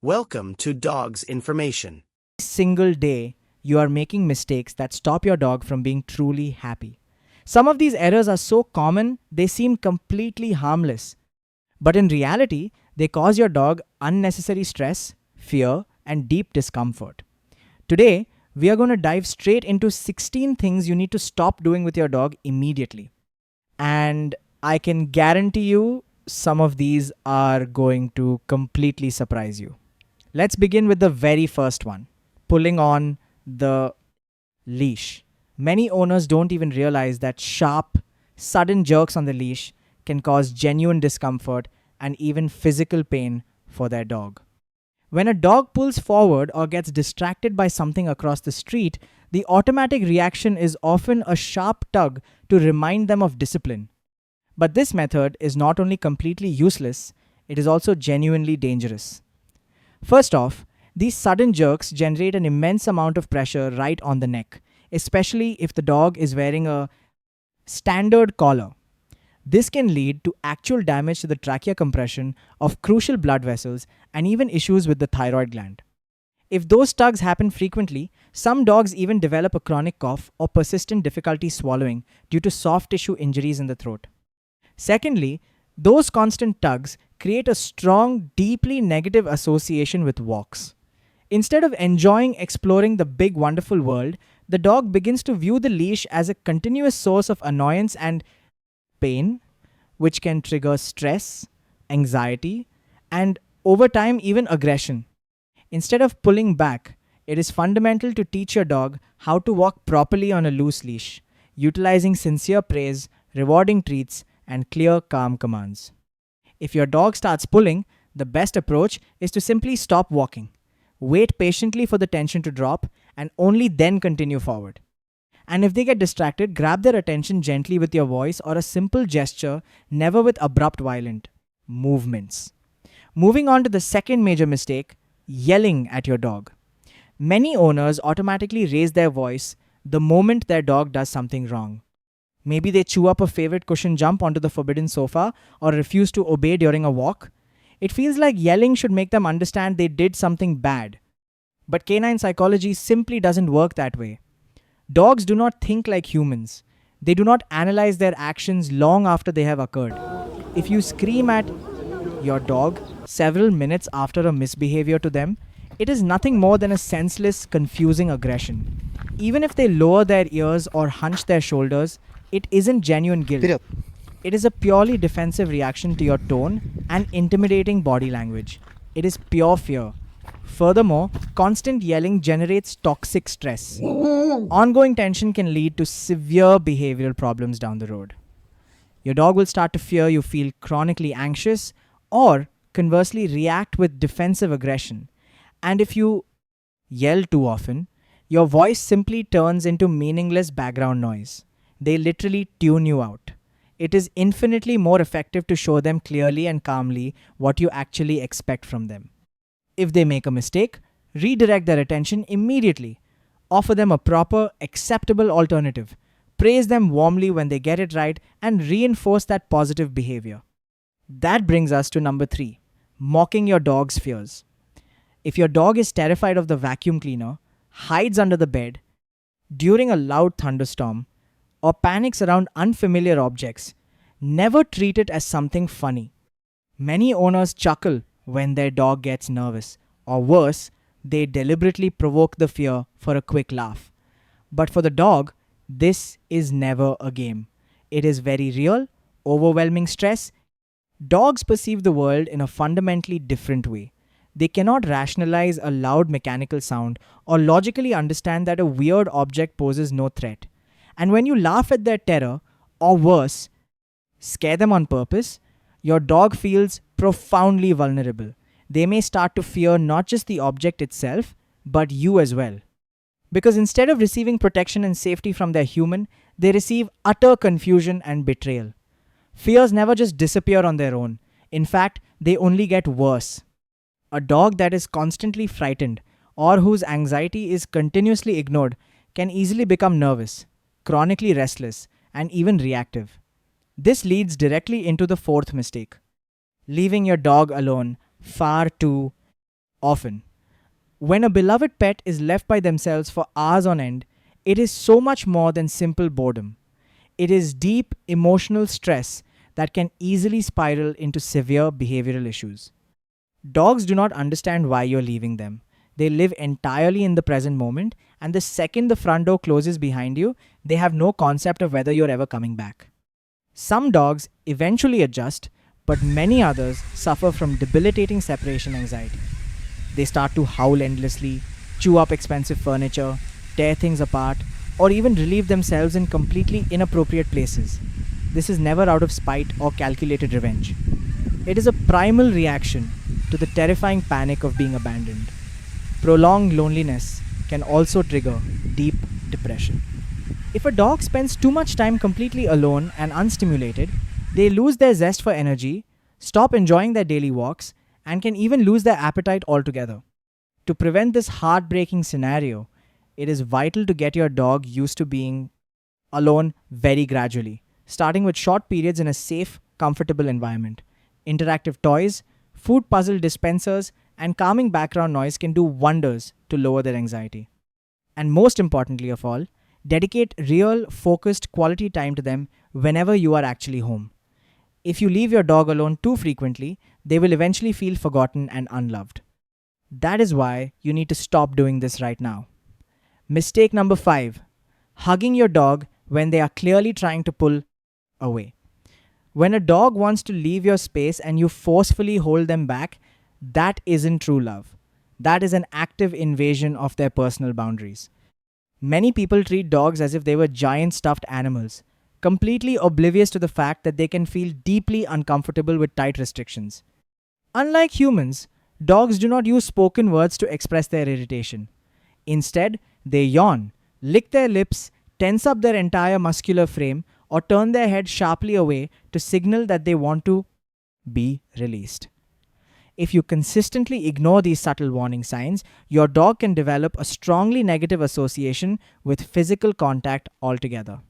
Welcome to Dogs Information. Single day, you are making mistakes that stop your dog from being truly happy. Some of these errors are so common, they seem completely harmless. But in reality, they cause your dog unnecessary stress, fear, and deep discomfort. Today, we are going to dive straight into 16 things you need to stop doing with your dog immediately. And I can guarantee you some of these are going to completely surprise you. Let's begin with the very first one, pulling on the leash. Many owners don't even realize that sharp, sudden jerks on the leash can cause genuine discomfort and even physical pain for their dog. When a dog pulls forward or gets distracted by something across the street, the automatic reaction is often a sharp tug to remind them of discipline. But this method is not only completely useless, it is also genuinely dangerous. First off, these sudden jerks generate an immense amount of pressure right on the neck, especially if the dog is wearing a standard collar. This can lead to actual damage to the trachea compression of crucial blood vessels and even issues with the thyroid gland. If those tugs happen frequently, some dogs even develop a chronic cough or persistent difficulty swallowing due to soft tissue injuries in the throat. Secondly, those constant tugs create a strong, deeply negative association with walks. Instead of enjoying exploring the big, wonderful world, the dog begins to view the leash as a continuous source of annoyance and pain, which can trigger stress, anxiety, and over time, even aggression. Instead of pulling back, it is fundamental to teach your dog how to walk properly on a loose leash, utilizing sincere praise, rewarding treats, and clear, calm commands. If your dog starts pulling, the best approach is to simply stop walking. Wait patiently for the tension to drop and only then continue forward. And if they get distracted, grab their attention gently with your voice or a simple gesture, never with abrupt, violent movements. Moving on to the second major mistake, yelling at your dog. Many owners automatically raise their voice the moment their dog does something wrong. Maybe they chew up a favorite cushion jump onto the forbidden sofa or refuse to obey during a walk. It feels like yelling should make them understand they did something bad. But canine psychology simply doesn't work that way. Dogs do not think like humans. They do not analyze their actions long after they have occurred. If you scream at your dog several minutes after a misbehavior to them, it is nothing more than a senseless, confusing aggression. Even if they lower their ears or hunch their shoulders, it isn't genuine guilt. It is a purely defensive reaction to your tone and intimidating body language. It is pure fear. Furthermore, constant yelling generates toxic stress. Ongoing tension can lead to severe behavioral problems down the road. Your dog will start to fear you feel chronically anxious or conversely react with defensive aggression. And if you yell too often, your voice simply turns into meaningless background noise. They literally tune you out. It is infinitely more effective to show them clearly and calmly what you actually expect from them. If they make a mistake, redirect their attention immediately. Offer them a proper, acceptable alternative. Praise them warmly when they get it right and reinforce that positive behavior. That brings us to number 3, mocking your dog's fears. If your dog is terrified of the vacuum cleaner, hides under the bed during a loud thunderstorm, or panics around unfamiliar objects, never treat it as something funny. Many owners chuckle when their dog gets nervous, or worse, they deliberately provoke the fear for a quick laugh. But for the dog, this is never a game. It is very real, overwhelming stress. Dogs perceive the world in a fundamentally different way. They cannot rationalize a loud mechanical sound or logically understand that a weird object poses no threat. And when you laugh at their terror, or worse, scare them on purpose, your dog feels profoundly vulnerable. They may start to fear not just the object itself, but you as well. Because instead of receiving protection and safety from their human, they receive utter confusion and betrayal. Fears never just disappear on their own. In fact, they only get worse. A dog that is constantly frightened or whose anxiety is continuously ignored can easily become nervous, chronically restless, and even reactive. This leads directly into the fourth mistake, leaving your dog alone far too Often, when a beloved pet is left by themselves for hours on end, it is so much more than simple boredom. It is deep emotional stress that can easily spiral into severe behavioral issues. Dogs do not understand why you're leaving them. They live entirely in the present moment, and the second the front door closes behind you, they have no concept of whether you're ever coming back. Some dogs eventually adjust, but many others suffer from debilitating separation anxiety. They start to howl endlessly, chew up expensive furniture, tear things apart, or even relieve themselves in completely inappropriate places. This is never out of spite or calculated revenge. It is a primal reaction to the terrifying panic of being abandoned. Prolonged loneliness can also trigger deep depression. If a dog spends too much time completely alone and unstimulated, they lose their zest for energy, stop enjoying their daily walks, and can even lose their appetite altogether. To prevent this heartbreaking scenario, it is vital to get your dog used to being alone very gradually, starting with short periods in a safe, comfortable environment. Interactive toys, food puzzle dispensers, and calming background noise can do wonders to lower their anxiety. And most importantly of all, dedicate real, focused, quality time to them whenever you are actually home. If you leave your dog alone too frequently, they will eventually feel forgotten and unloved. That is why you need to stop doing this right now. Mistake number 5: hugging your dog when they are clearly trying to pull away. When a dog wants to leave your space and you forcefully hold them back, that isn't true love. That is an active invasion of their personal boundaries. Many people treat dogs as if they were giant stuffed animals, completely oblivious to the fact that they can feel deeply uncomfortable with tight restrictions. Unlike humans, dogs do not use spoken words to express their irritation. Instead, they yawn, lick their lips, tense up their entire muscular frame, or turn their head sharply away to signal that they want to be released. If you consistently ignore these subtle warning signs, your dog can develop a strongly negative association with physical contact altogether.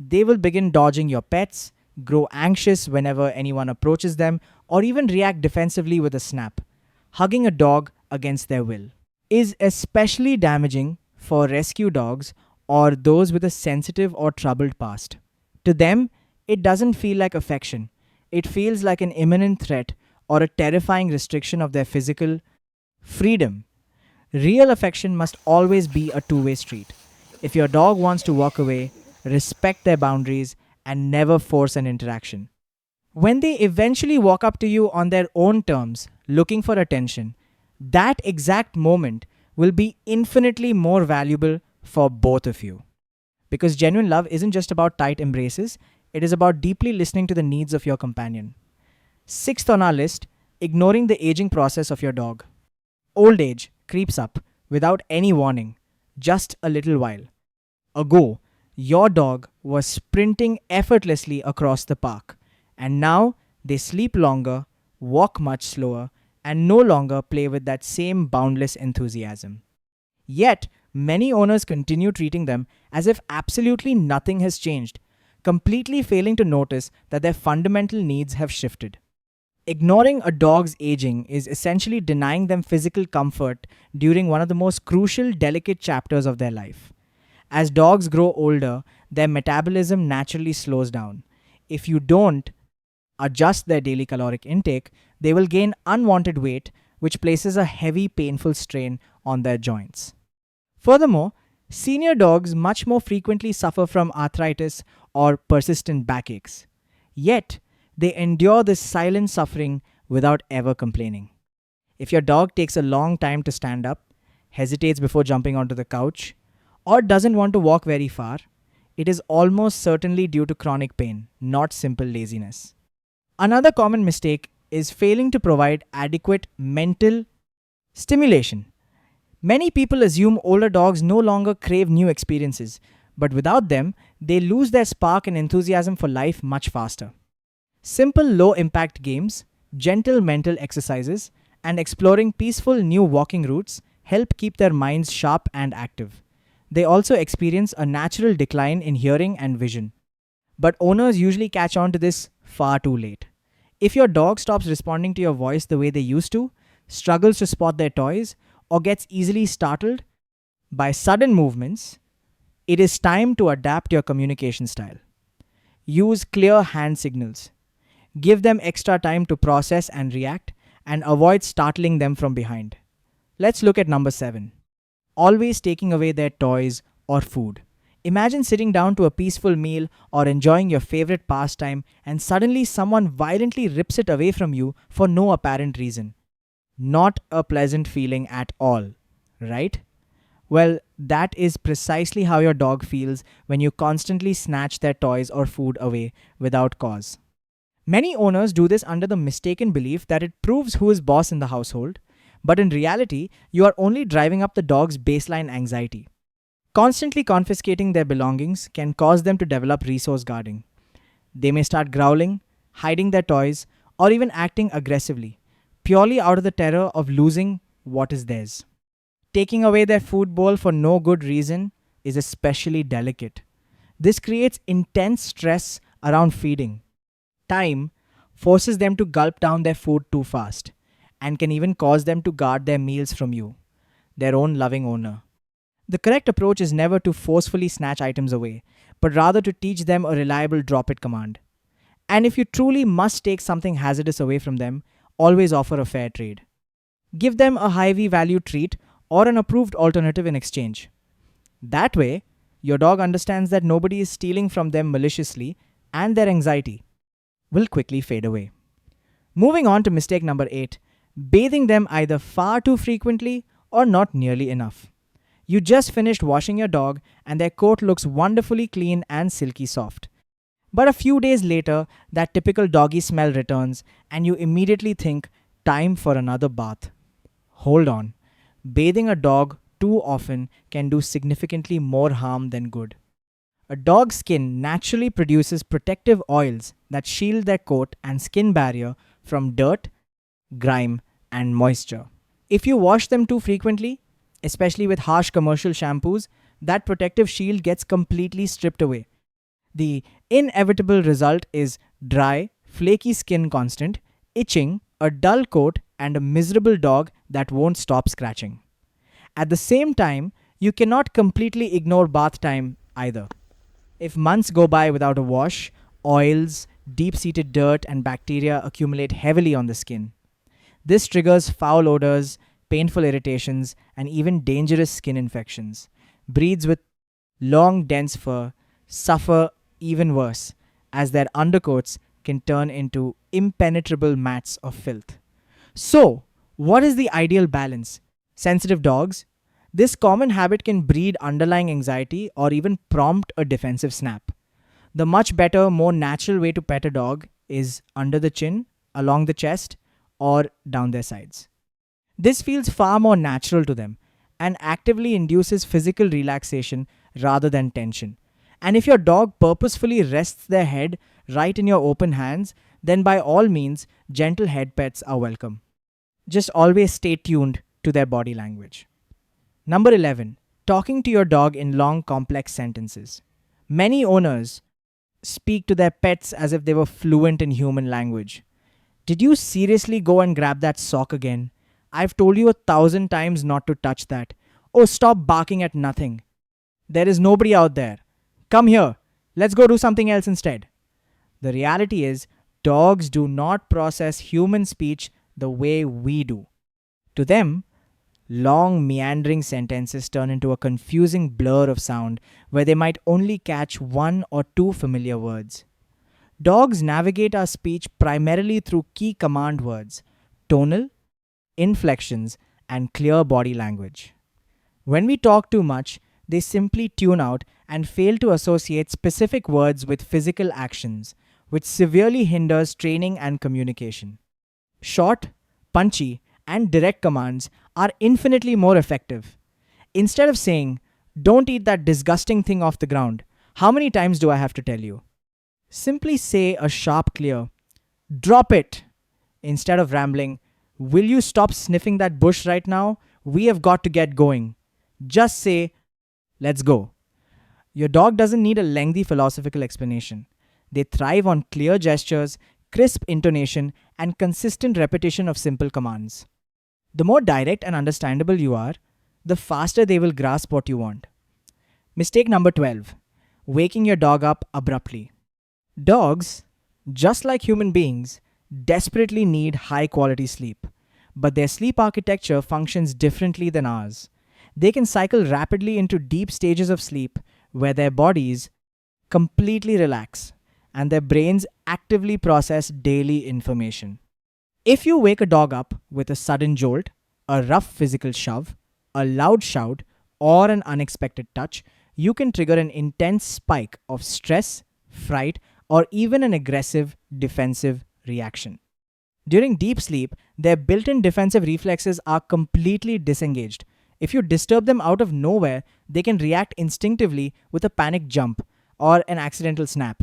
They will begin dodging your pets, grow anxious whenever anyone approaches them, or even react defensively with a snap. Hugging a dog against their will is especially damaging for rescue dogs or those with a sensitive or troubled past. To them, it doesn't feel like affection. It feels like an imminent threat or a terrifying restriction of their physical freedom. Real affection must always be a two-way street. If your dog wants to walk away, respect their boundaries and never force an interaction. When they eventually walk up to you on their own terms, looking for attention, that exact moment will be infinitely more valuable for both of you. Because genuine love isn't just about tight embraces, it is about deeply listening to the needs of your companion. Sixth on our list, ignoring the aging process of your dog. Old age creeps up without any warning, just a little while ago. Your dog was sprinting effortlessly across the park, and now they sleep longer, walk much slower, and no longer play with that same boundless enthusiasm. Yet, many owners continue treating them as if absolutely nothing has changed, completely failing to notice that their fundamental needs have shifted. Ignoring a dog's aging is essentially denying them physical comfort during one of the most crucial, delicate chapters of their life. As dogs grow older, their metabolism naturally slows down. If you don't adjust their daily caloric intake, they will gain unwanted weight, which places a heavy, painful strain on their joints. Furthermore, senior dogs much more frequently suffer from arthritis or persistent backaches. Yet, they endure this silent suffering without ever complaining. If your dog takes a long time to stand up, hesitates before jumping onto the couch, or doesn't want to walk very far, it is almost certainly due to chronic pain, not simple laziness. Another common mistake is failing to provide adequate mental stimulation. Many people assume older dogs no longer crave new experiences, but without them, they lose their spark and enthusiasm for life much faster. Simple low impact games, gentle mental exercises, and exploring peaceful new walking routes help keep their minds sharp and active. They also experience a natural decline in hearing and vision, but owners usually catch on to this far too late. If your dog stops responding to your voice the way they used to, struggles to spot their toys, or gets easily startled by sudden movements, it is time to adapt your communication style. Use clear hand signals. Give them extra time to process and react, and avoid startling them from behind. Let's look at number 7. Always taking away their toys or food. Imagine sitting down to a peaceful meal or enjoying your favorite pastime, and suddenly someone violently rips it away from you for no apparent reason. Not a pleasant feeling at all, right? Well, that is precisely how your dog feels when you constantly snatch their toys or food away without cause. Many owners do this under the mistaken belief that it proves who is boss in the household, but in reality, you are only driving up the dog's baseline anxiety. Constantly confiscating their belongings can cause them to develop resource guarding. They may start growling, hiding their toys, or even acting aggressively, purely out of the terror of losing what is theirs. Taking away their food bowl for no good reason is especially delicate. This creates intense stress around feeding. Time forces them to gulp down their food too fast, and can even cause them to guard their meals from you, their own loving owner. The correct approach is never to forcefully snatch items away, but rather to teach them a reliable drop it command. And if you truly must take something hazardous away from them, always offer a fair trade. Give them a highly valued treat or an approved alternative in exchange. That way, your dog understands that nobody is stealing from them maliciously, and their anxiety will quickly fade away. Moving on to mistake number 8, bathing them either far too frequently or not nearly enough. You just finished washing your dog and their coat looks wonderfully clean and silky soft. But a few days later, that typical doggy smell returns and you immediately think, time for another bath. Hold on. Bathing a dog too often can do significantly more harm than good. A dog's skin naturally produces protective oils that shield their coat and skin barrier from dirt, grime, and moisture. If you wash them too frequently, especially with harsh commercial shampoos, that protective shield gets completely stripped away. The inevitable result is dry, flaky skin constant, itching, a dull coat, and a miserable dog that won't stop scratching. At the same time, you cannot completely ignore bath time either. If months go by without a wash, oils, deep-seated dirt, and bacteria accumulate heavily on the skin. This triggers foul odors, painful irritations, and even dangerous skin infections. Breeds with long, dense fur suffer even worse, as their undercoats can turn into impenetrable mats of filth. So, what is the ideal balance? Sensitive dogs? This common habit can breed underlying anxiety or even prompt a defensive snap. The much better, more natural way to pet a dog is under the chin, along the chest, or down their sides. This feels far more natural to them and actively induces physical relaxation rather than tension. And if your dog purposefully rests their head right in your open hands, then by all means, gentle head pets are welcome. Just always stay tuned to their body language. Number 11. Talking to your dog in long, complex sentences. Many owners speak to their pets as if they were fluent in human language. Did you seriously go and grab that sock again? I've told you 1,000 times not to touch that. Oh, stop barking at nothing. There is nobody out there. Come here. Let's go do something else instead. The reality is, dogs do not process human speech the way we do. To them, long, meandering sentences turn into a confusing blur of sound where they might only catch one or two familiar words. Dogs navigate our speech primarily through key command words, tonal, inflections, and clear body language. When we talk too much, they simply tune out and fail to associate specific words with physical actions, which severely hinders training and communication. Short, punchy, and direct commands are infinitely more effective. Instead of saying, "Don't eat that disgusting thing off the ground," how many times do I have to tell you? Simply say a sharp, clear, "Drop it," instead of rambling, "Will you stop sniffing that bush right now? We have got to get going." Just say, "Let's go." Your dog doesn't need a lengthy philosophical explanation. They thrive on clear gestures, crisp intonation, and consistent repetition of simple commands. The more direct and understandable you are, the faster they will grasp what you want. Mistake number 12: waking your dog up abruptly. Dogs, just like human beings, desperately need high quality sleep, but their sleep architecture functions differently than ours. They can cycle rapidly into deep stages of sleep where their bodies completely relax and their brains actively process daily information. If you wake a dog up with a sudden jolt, a rough physical shove, a loud shout, or an unexpected touch, you can trigger an intense spike of stress, fright, or even an aggressive defensive reaction. During deep sleep, their built in defensive reflexes are completely disengaged. If you disturb them out of nowhere, they can react instinctively with a panic jump or an accidental snap.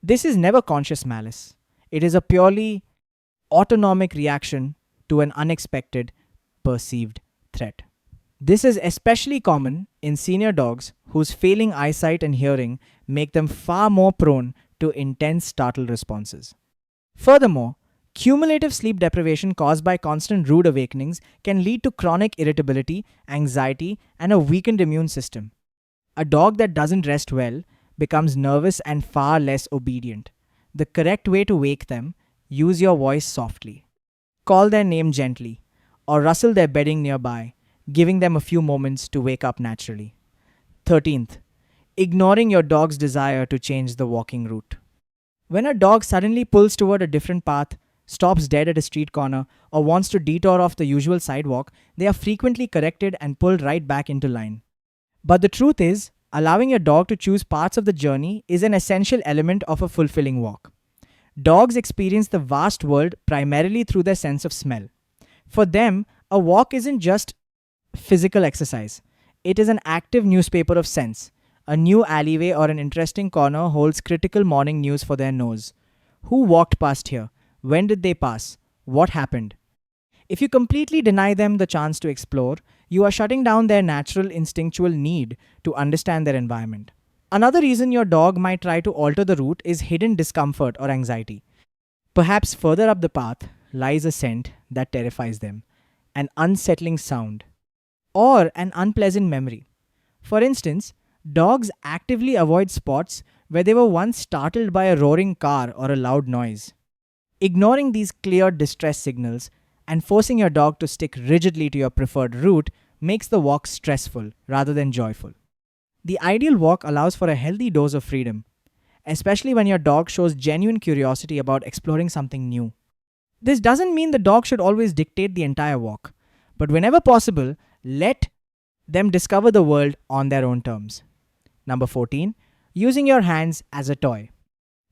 This is never conscious malice. It is a purely autonomic reaction to an unexpected perceived threat. This is especially common in senior dogs whose failing eyesight and hearing make them far more prone to intense startle responses. Furthermore, cumulative sleep deprivation caused by constant rude awakenings can lead to chronic irritability, anxiety, and a weakened immune system. A dog that doesn't rest well becomes nervous and far less obedient. The correct way to wake them: use your voice softly, call their name gently, or rustle their bedding nearby, giving them a few moments to wake up naturally. 13th, ignoring your dog's desire to change the walking route. When a dog suddenly pulls toward a different path, stops dead at a street corner, or wants to detour off the usual sidewalk, they are frequently corrected and pulled right back into line. But the truth is, allowing your dog to choose parts of the journey is an essential element of a fulfilling walk. Dogs experience the vast world primarily through their sense of smell. For them, a walk isn't just physical exercise, it is an active newspaper of sense. A new alleyway or an interesting corner holds critical morning news for their nose. Who walked past here? When did they pass? What happened? If you completely deny them the chance to explore, you are shutting down their natural instinctual need to understand their environment. Another reason your dog might try to alter the route is hidden discomfort or anxiety. Perhaps further up the path lies a scent that terrifies them, an unsettling sound, or an unpleasant memory. For instance, dogs actively avoid spots where they were once startled by a roaring car or a loud noise. Ignoring these clear distress signals and forcing your dog to stick rigidly to your preferred route makes the walk stressful rather than joyful. The ideal walk allows for a healthy dose of freedom, especially when your dog shows genuine curiosity about exploring something new. This doesn't mean the dog should always dictate the entire walk, but whenever possible, let them discover the world on their own terms. Number 14, using your hands as a toy.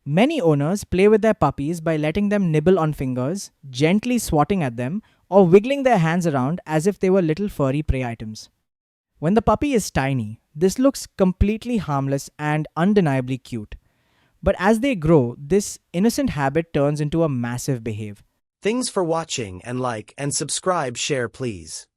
Many owners play with their puppies by letting them nibble on fingers, gently swatting at them, or wiggling their hands around as if they were little furry prey items. When the puppy is tiny, this looks completely harmless and undeniably cute. But as they grow, this innocent habit turns into a massive behave. Thanks for watching, and like and subscribe, share please.